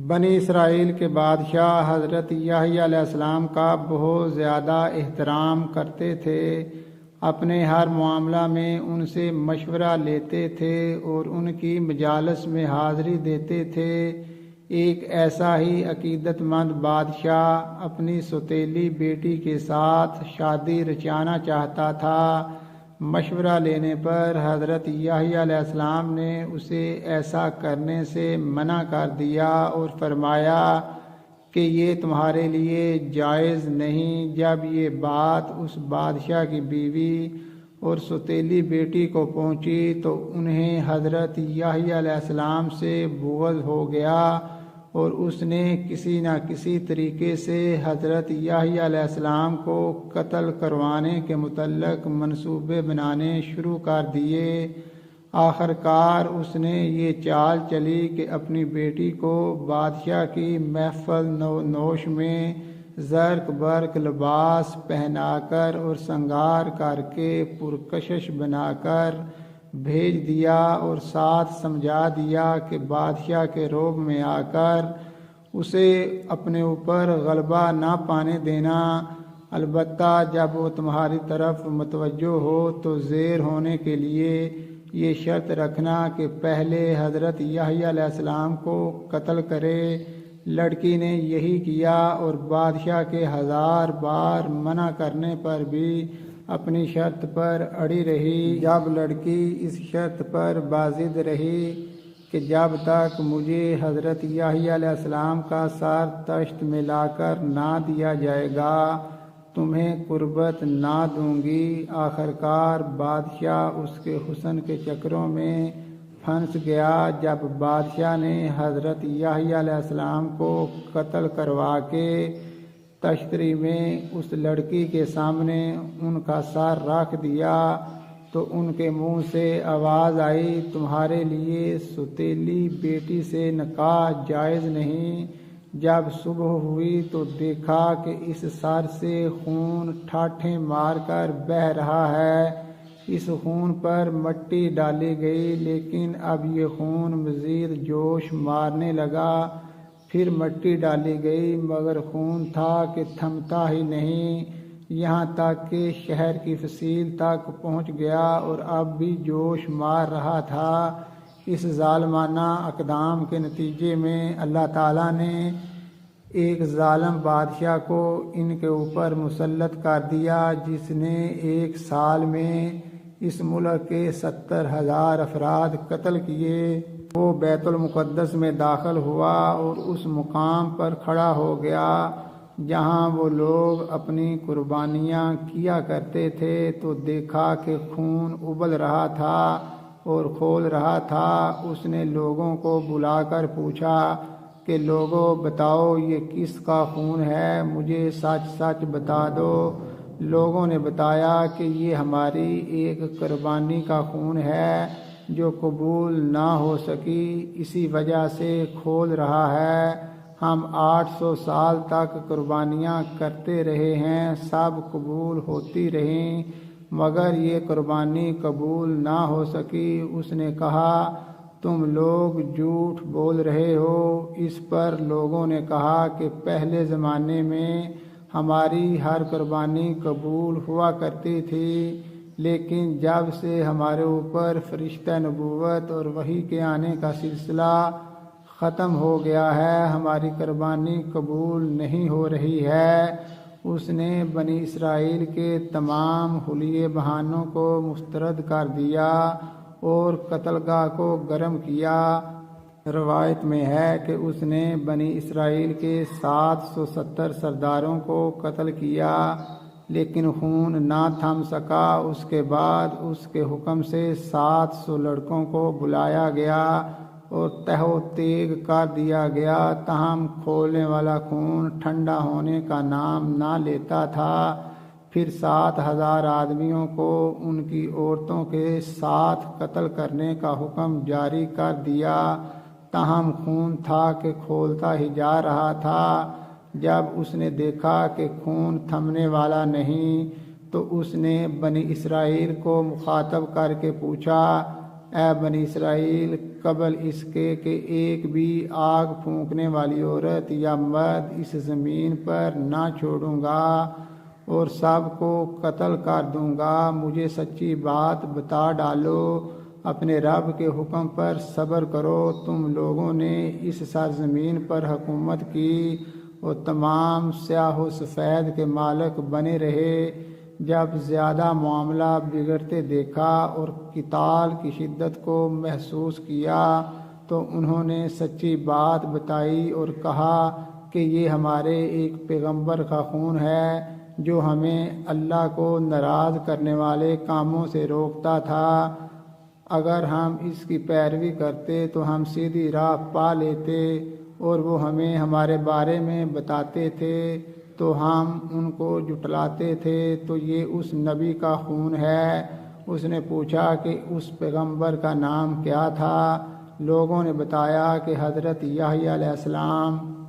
بنی اسرائیل کے بادشاہ حضرت یحییٰ علیہ السلام کا بہت زیادہ احترام کرتے تھے، اپنے ہر معاملہ میں ان سے مشورہ لیتے تھے اور ان کی مجالس میں حاضری دیتے تھے۔ ایک ایسا ہی عقیدت مند بادشاہ اپنی سوتیلی بیٹی کے ساتھ شادی رچانا چاہتا تھا۔ مشورہ لینے پر حضرت یحییٰ علیہ السلام نے اسے ایسا کرنے سے منع کر دیا اور فرمایا کہ یہ تمہارے لیے جائز نہیں۔ جب یہ بات اس بادشاہ کی بیوی اور سوتیلی بیٹی کو پہنچی تو انہیں حضرت یحییٰ علیہ السلام سے بغض ہو گیا اور اس نے کسی نہ کسی طریقے سے حضرت یحییٰ علیہ السلام کو قتل کروانے کے متعلق منصوبے بنانے شروع کر دیے۔ آخر کار اس نے یہ چال چلی کہ اپنی بیٹی کو بادشاہ کی محفل نوش میں زرق برق لباس پہنا کر اور سنگار کر کے پرکشش بنا کر بھیج دیا اور ساتھ سمجھا دیا کہ بادشاہ کے رعب میں آ کر اسے اپنے اوپر غلبہ نہ پانے دینا، البتہ جب وہ تمہاری طرف متوجہ ہو تو زیر ہونے کے لیے یہ شرط رکھنا کہ پہلے حضرت یحییٰ علیہ السلام کو قتل کرے۔ لڑکی نے یہی کیا اور بادشاہ کے 1000 بار منع کرنے پر بھی اپنی شرط پر اڑی رہی۔ جب لڑکی اس شرط پر باضد رہی کہ جب تک مجھے حضرت یحییٰ علیہ السلام کا سر تشت میں لا کر نہ دیا جائے گا تمہیں قربت نہ دوں گی، آخر کار بادشاہ اس کے حسن کے چکروں میں پھنس گیا۔ جب بادشاہ نے حضرت یحییٰ علیہ السلام کو قتل کروا کے تشتری میں اس لڑکی کے سامنے ان کا سر رکھ دیا تو ان کے منہ سے آواز آئی، تمہارے لیے سوتیلی بیٹی سے نکاح جائز نہیں۔ جب صبح ہوئی تو دیکھا کہ اس سر سے خون ٹھاٹھیں مار کر بہہ رہا ہے۔ اس خون پر مٹی ڈالی گئی لیکن اب یہ خون مزید جوش مارنے لگا، پھر مٹی ڈالی گئی مگر خون تھا کہ تھمتا ہی نہیں، یہاں تک کہ شہر کی فصیل تک پہنچ گیا اور اب بھی جوش مار رہا تھا۔ اس ظالمانہ اقدام کے نتیجے میں اللہ تعالیٰ نے ایک ظالم بادشاہ کو ان کے اوپر مسلط کر دیا جس نے 1 سال میں اس ملک کے 70,000 افراد قتل کیے۔ وہ بیت المقدس میں داخل ہوا اور اس مقام پر کھڑا ہو گیا جہاں وہ لوگ اپنی قربانیاں کیا کرتے تھے تو دیکھا کہ خون ابل رہا تھا اور کھول رہا تھا۔ اس نے لوگوں کو بلا کر پوچھا کہ لوگوں بتاؤ یہ کس کا خون ہے، مجھے سچ سچ بتا دو۔ لوگوں نے بتایا کہ یہ ہماری ایک قربانی کا خون ہے جو قبول نہ ہو سکی، اسی وجہ سے کھول رہا ہے۔ ہم 800 سال تک قربانیاں کرتے رہے ہیں، سب قبول ہوتی رہیں مگر یہ قربانی قبول نہ ہو سکی۔ اس نے کہا تم لوگ جھوٹ بول رہے ہو۔ اس پر لوگوں نے کہا کہ پہلے زمانے میں ہماری ہر قربانی قبول ہوا کرتی تھی، لیکن جب سے ہمارے اوپر فرشتہ نبوت اور وحی کے آنے کا سلسلہ ختم ہو گیا ہے ہماری قربانی قبول نہیں ہو رہی ہے۔ اس نے بنی اسرائیل کے تمام حلیے بہانوں کو مسترد کر دیا اور قتل گاہ کو گرم کیا۔ روایت میں ہے کہ اس نے بنی اسرائیل کے 770 سرداروں کو قتل کیا لیکن خون نہ تھم سکا۔ اس کے بعد اس کے حکم سے 700 لڑکوں کو بلایا گیا اور تہ و تیگ کر دیا گیا، تاہم کھولنے والا خون ٹھنڈا ہونے کا نام نہ لیتا تھا۔ پھر 7000 آدمیوں کو ان کی عورتوں کے ساتھ قتل کرنے کا حکم جاری کر دیا، تاہم خون تھا کہ کھولتا ہی جا رہا تھا۔ جب اس نے دیکھا کہ خون تھمنے والا نہیں تو اس نے بنی اسرائیل کو مخاطب کر کے پوچھا، اے بنی اسرائیل، قبل اس کے کہ ایک بھی آگ پھونکنے والی عورت یا مرد اس زمین پر نہ چھوڑوں گا اور سب کو قتل کر دوں گا۔ مجھے سچی بات بتا ڈالو، اپنے رب کے حکم پر صبر کرو۔ تم لوگوں نے اس سرزمین پر حکومت کی اور تمام سیاہ و سفید کے مالک بنے رہے۔ جب زیادہ معاملہ بگڑتے دیکھا اور قتال کی شدت کو محسوس کیا تو انہوں نے سچی بات بتائی اور کہا کہ یہ ہمارے ایک پیغمبر کا خون ہے جو ہمیں اللہ کو ناراض کرنے والے کاموں سے روکتا تھا۔ اگر ہم اس کی پیروی کرتے تو ہم سیدھی راہ پا لیتے، اور وہ ہمیں ہمارے بارے میں بتاتے تھے تو ہم ان کو جھٹلاتے تھے۔ تو یہ اس نبی کا خون ہے۔ اس نے پوچھا کہ اس پیغمبر کا نام کیا تھا؟ لوگوں نے بتایا کہ حضرت یحییٰ علیہ السلام۔